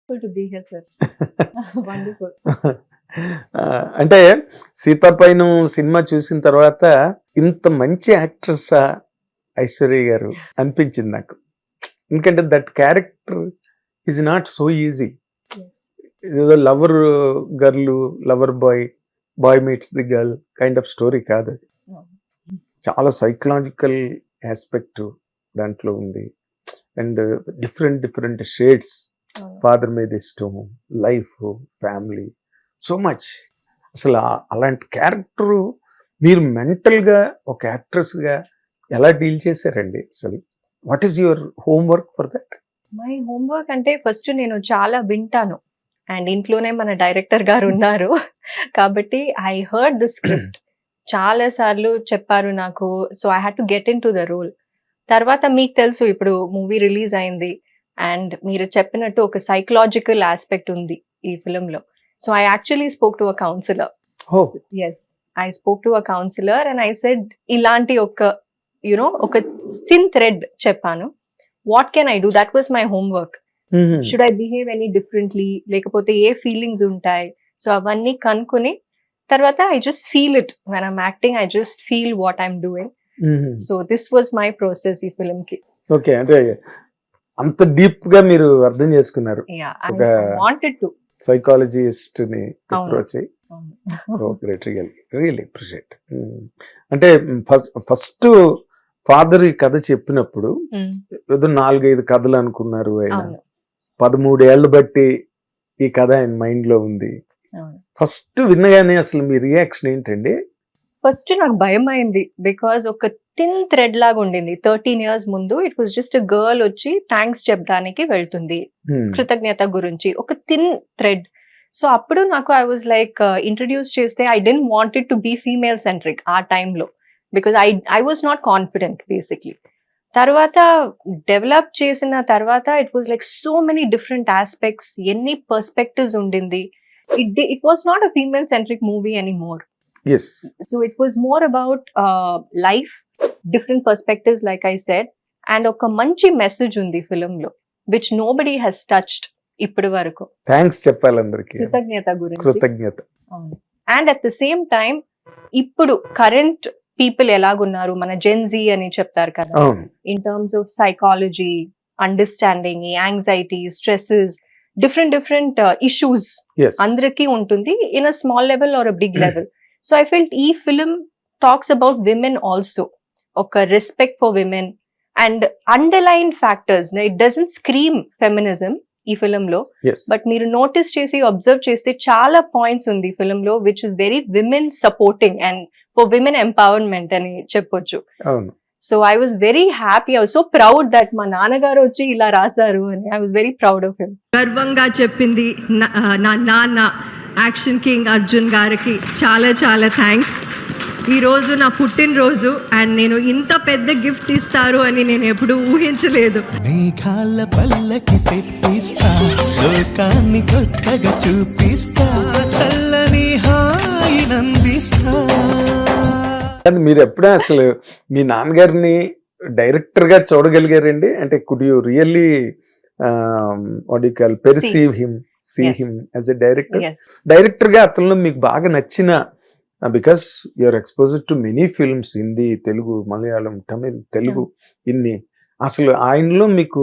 Good to be here, sir. Wonderful. అంటే సీతాపైన cinema చూసిన తర్వాత ఇంత మంచి యాక్ట్రెస్ ఐశ్వర్య గారు అనిపించింది నాకు. ఎందుకంటే that character is not so easy. Yes. ఏదో lover girl, lover boy, boy meets the girl kind of story కాదు అది. No. చాలా సైకలాజికల్ ఆస్పెక్ట్ దాంట్లో ఉంది. And different shades, No. Father మీద ఇష్టం, లైఫ్, ఫ్యామిలీ, సో మచ్. అసలు అలాంటి క్యారెక్టర్ మీరు మెంటల్గా ఒక యాక్ట్రెస్గా ఎలా డీల్ చేశారండి అసలు? What is your homework for that? My homework అంటే ఫస్ట్ నేను చాలా వింటాను అండ్ ఇంట్లోనే మన డైరెక్టర్ గారు ఉన్నారు కాబట్టి ఐ హర్డ్ ద స్క్రిప్ట్ చాలా సార్లు చెప్పారు నాకు. So I had to get into the role. తర్వాత మీకు తెలుసు ఇప్పుడు మూవీ రిలీజ్ అయింది అండ్ మీరు చెప్పినట్టు ఒక సైకలాజికల్ ఆస్పెక్ట్ ఉంది ఈ ఫిలింలో. So I actually spoke to a councillor. Oh yes, I spoke to a councillor and I said ఇలాంటి ఒక ఒక థిన్ థ్రెడ్ చెప్పాను. What can I do? That was my homework. Should I behave any differently, లేకపోతే ఏ feelings ఉంటాయి? So అవన్నీ కనుక్కుని తర్వాత I just feel it when I'm acting. I just feel what I'm doing. So this was my process ఈ film కి. Okay, అంటే అంత డీప్ గా మీరు అర్థం చేసుకున్నారు. యా, ఐ ఒక వాంటెడ్ టు. సైకాలజిస్ట్ ని అవును. అప్రోచ్ అయ్యి రియల్లీ అప్రిషియేట్. అంటే ఫస్ట్ ఫాదర్ ఈ కథ చెప్పినప్పుడు ఏదో 4-5 కథలు అనుకున్నారు ఆయన. అవును 13 ఏళ్ళు బట్టి ఈ కథ ఆయన మైండ్ లో ఉంది. అవును. ఫస్ట్ విన్నగానే అసలు మీ రియాక్షన్ ఏంటండి? ఫస్ట్ నాకు భయం అయింది బికాజ్ ఒక థిన్ థ్రెడ్ లాగా ఉండింది. 13 years ముందు it was just a girl వచ్చి థ్యాంక్స్ చెప్పడానికి వెళ్తుంది, కృతజ్ఞత గురించి, ఒక థిన్ థ్రెడ్. సో అప్పుడు నాకు ఐ వాజ్ లైక్ ఇంట్రడ్యూస్ చేస్తే I didn't wanted to be female centric ఆ టైంలో because I was not confident basically. తర్వాత డెవలప్ చేసిన తర్వాత it was like so many different aspects, ఎన్ని పర్స్పెక్టివ్స్ ఉండింది. It was not a female centric movie anymore. Yes. So it was more about life, different perspectives like I said, and oka manchi message undi film lo which nobody has touched ippadu varaku. Thanks చెప్పాలి అందరికి. కృతజ్ఞత గురించి. కృతజ్ఞత. And at the same time ఇప్పుడు current people ఎలాగున్నారు, మన Gen Z అని చెప్తారు కదా, అవును. In terms of psychology, understanding, anxiety, stresses, different issues Yes. అందరికీ ఉంటుంది in a small level or a big level. So I felt ఈ film talks about women also, ఒక respect for women and underlying factors. It doesn't scream feminism ఈ film లో, Yes. but మీరు notice చేసి observe చేస్తే చాలా points ఉంది film లో which is very women supporting and for women empowerment అని చెప్పొచ్చు. అవును. So I was very happy. I was so proud that మా నాన్నగారు వచ్చి ఇలా రాశారు అని. I was very proud of him. గర్వంగా చెప్పింది నా నాన్న యాక్షన్ కింగ్ అర్జున్ గారికి చాలా చాలా థ్యాంక్స్. ఈరోజు నా పుట్టినరోజు అండ్ నేను ఇంత పెద్ద గిఫ్ట్ ఇస్తారు అని నేను ఎప్పుడు ఊహించలేదు. మేఘాల పల్లకి తెప్పిస్తా, లోకాన్ని కొత్తగా చూపిస్తా, చల్లని హాయి నందిస్తా. కానీ మీరు ఎప్పుడే అసలు మీ నాన్నగారిని డైరెక్టర్ గా చూడగలిగారండి? అంటే could you really perceive him, see Yes. Him as a director? Yes. Director గా అతనిలో మీకు బాగా నచ్చిన, because you're exposed to many films, Hindi, Telugu, Malayalam, Tamil, Telugu, ఇన్ని. అసలు ఆయనలో మీకు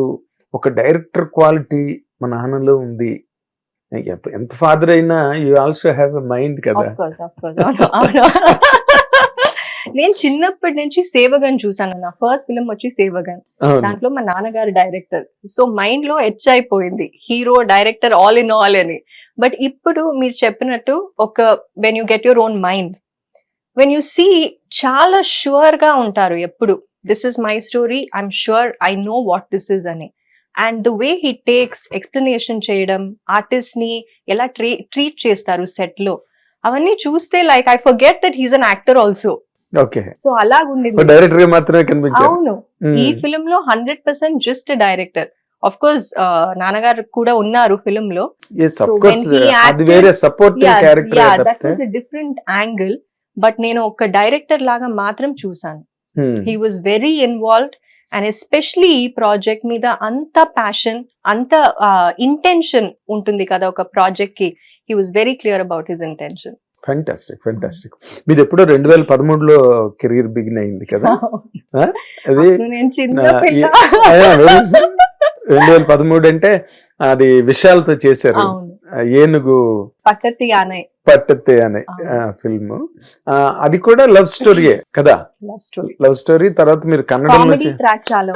ఒక డైరెక్టర్ క్వాలిటీ మా నాన్నలో ఉంది. ఎంత ఫాదర్ అయినా you also have a mind కదా. Of course. అవును. నేను చిన్నప్పటి నుంచి సేవగన్ చూసాను. నా ఫస్ట్ ఫిల్మ్ వచ్చి సేవగన్. అవును. దాంట్లో మా నాన్నగారు డైరెక్టర్. సో మైండ్ లో ఎచ్ అయిపోయింది hero, director, all in all అని. బట్ ఇప్పుడు మీరు చెప్పినట్టు ఒక when you get your own mind, when you see చాలా ష్యూర్ గా ఉంటారు ఎప్పుడు. This is my story, I'm sure, I know what this is అని. And the way he takes explanation చేయడం, ఆర్టిస్ట్ ని ఎలా ట్రీట్ చేస్తారు సెట్ లో, అవన్నీ చూస్తే like I forget that he's an actor also. Okay, so అలాగుండేది. డైరెక్టర్ గా మాత్రమే కనిపించారు. అవును, ఈ ఫిల్మ్ లో 100% జస్ట్ డైరెక్టర్. ఆఫ్ కోర్స్ నాన్నగారు కూడా ఉన్నారు ఫిల్మ్ లో. Yes, of So course, when he అది acted- వేరే supporting character. That was a different angle. But నేను ఒక డైరెక్టర్ లాగా మాత్రం చూసాను. He was very involved and especially ఈ ప్రాజెక్ట్ మీద అంత ప్యాషన్, అంత ఇంటెన్షన్ ఉంటుంది కదా ఒక ప్రాజెక్ట్ కి. He was very clear about his intention. Fantastic. మీది ఎప్పుడో 2013లో కెరీర్ బిగిన్ అయింది కదా? అది నేను చిన్న 2013 అంటే అది విషయాలతో చేశారు. ఏనుగు పట్టతి అనే ఫిల్మ్. అది కూడా లవ్ స్టోరీయే కదా? Love story. తర్వాత మీరు కన్నడంలో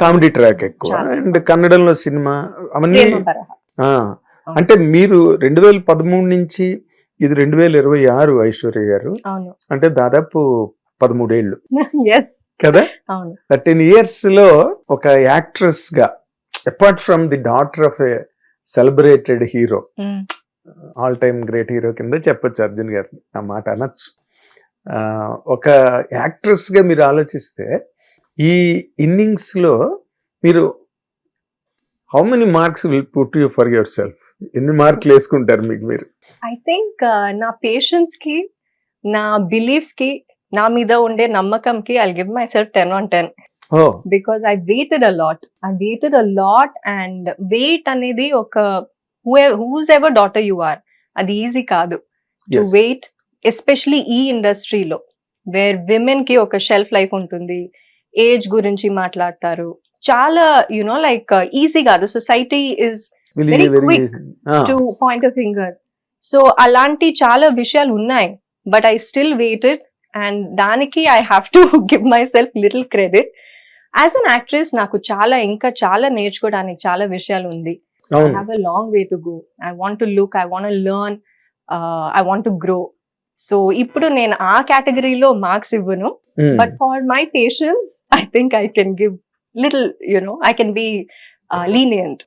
కామెడీ ట్రాక్ ఎక్కువ, అండ్ కన్నడంలో సినిమా అవన్నీ. అంటే మీరు 2013 నుంచి ఇది 2026 ఐశ్వర్య గారు, అంటే దాదాపు 13 ఏళ్ళు కదా? 13 years లో ఒక యాక్ట్రెస్ గా, apart from the daughter of A celebrated hero, all time great hero కింద చెప్పొచ్చు అర్జున్ గారిని, ఆ మాట అనొచ్చు. ఒక యాక్ట్రెస్ గా మీరు ఆలోచిస్తే ఈ ఇన్నింగ్స్ లో మీరు how many marks will put you for your self? ఎన్ని మార్కులు వేసుకుంటారు మీకు మీరు? ఐ థింక్ నా పేషెన్స్ కి, నా బిలీఫ్ కి, నా మీద ఉండే నమ్మకం కి I give myself 10 on 10. Because I waited a lot and wait అనేది ఒక whose ever daughter you are, అది ఈజీ కాదు టు వెయిట్, ఎస్పెషలీ ఈ ఇండస్ట్రీలో వేర్ విమెన్ కి ఒక షెల్ఫ్ లైఫ్ ఉంటుంది, ఏజ్ గురించి మాట్లాడతారు, చాలా యునో లైక్ ఈజీ కాదు. Society is very quick to point a finger. So అలాంటి చాలా విషయాలు ఉన్నాయి, but I still waited, and దానికి I have to give myself little credit. As an actress నాకు ఇంకా చాలా నేర్చుకోవడానికి చాలా విషయాలు ఉంది. I have a long way to go. I want to look, I want to learn, I want to grow. So ఇప్పుడు నేను ఆ కేటగిరీలో మార్క్స్ ఇవ్వను, but for my patience I think I can give little, I can be lenient.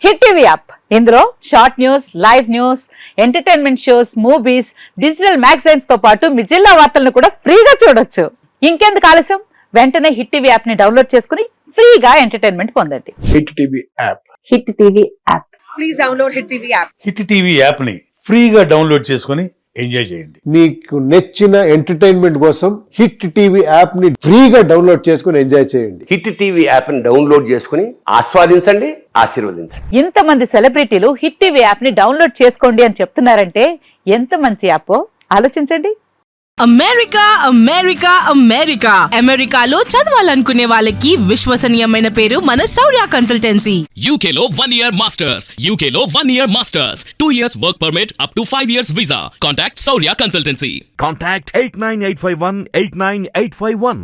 Hit TV app, ఇందులో short news, live news, entertainment shows, movies, digital magazines తో పాటు మీ జిల్లా వార్తలను కూడా ఫ్రీగా చూడొచ్చు. ఇంకెందుకు ఆలస్యం, వెంటనే హిట్ టీవీ యాప్ ని డౌన్లోడ్ చేసుకుని ఫ్రీగా ఎంటర్టైన్మెంట్ పొందండి. Hit TV app. Hit TV app. Please download hit TV app. Hit TV app ని ఫ్రీగా డౌన్లోడ్ చేసుకుని ఎంజాయ్ చేయండి. మీకు నచ్చిన ఎంటర్టైన్మెంట్ కోసం హిట్ టీవీ యాప్ ని ఫ్రీగా డౌన్లోడ్ చేసుకుని ఎంజాయ్ చేయండి. హిట్ టీవీ యాప్ ని డౌన్లోడ్ చేసుకుని ఆస్వాదించండి, ఆశీర్వదించండి. ఇంతమంది సెలబ్రిటీలు హిట్ టీవీ యాప్ ని డౌన్లోడ్ చేసుకోండి అని చెప్తున్నారంటే ఎంత మంచి యాప్ ఆలోచించండి. అమెరికాలో చదవాలనుకునే వాళ్ళకి విశ్వసనీయమైన పేరు మన శౌర్య కన్సల్టెన్సీ. UK లో 1 year masters, UK లో 1 year masters, 2 years work permit up to 5 years visa. Contact Saurya Consultancy. Contact 89851 89851.